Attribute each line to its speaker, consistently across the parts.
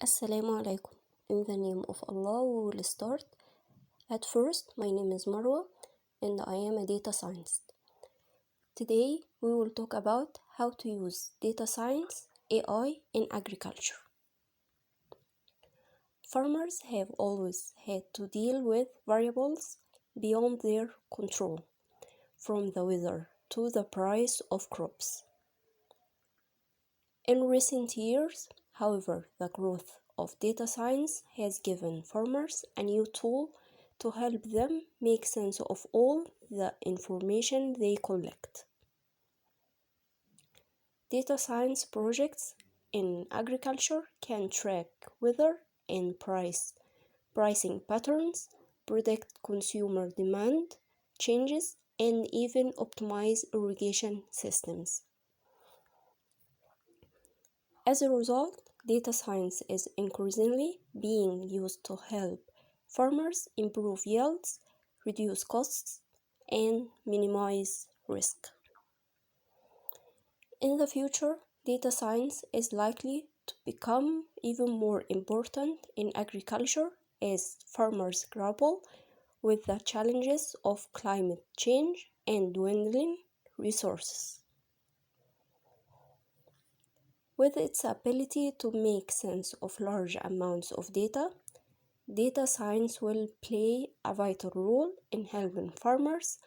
Speaker 1: Assalamu alaikum. In the name of Allah, we will start. At first, my name is Marwa and I am a data scientist. Today, we will talk about how to use data science, AI in agriculture. Farmers have always had to deal with variables beyond their control, from the weather to the price of crops. In recent years, however, the growth of data science has given farmers a new tool to help them make sense of all the information they collect. Data science projects in agriculture can track weather and pricing patterns, predict consumer demand changes, and even optimize irrigation systems. As a result, data science is increasingly being used to help farmers improve yields, reduce costs, and minimize risk. In the future, data science is likely to become even more important in agriculture as farmers grapple with the challenges of climate change and dwindling resources. With its ability to make sense of large amounts of data, data science will play a vital role in helping farmers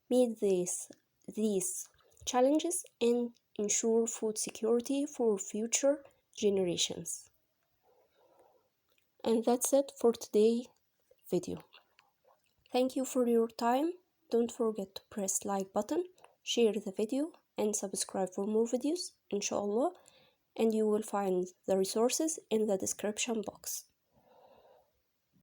Speaker 1: meet these challenges and ensure food security for future generations. And that's it for today's video. Thank you for your time. Don't forget to press like button, share the video, and subscribe for more videos, inshallah. And you will find the resources in the description box.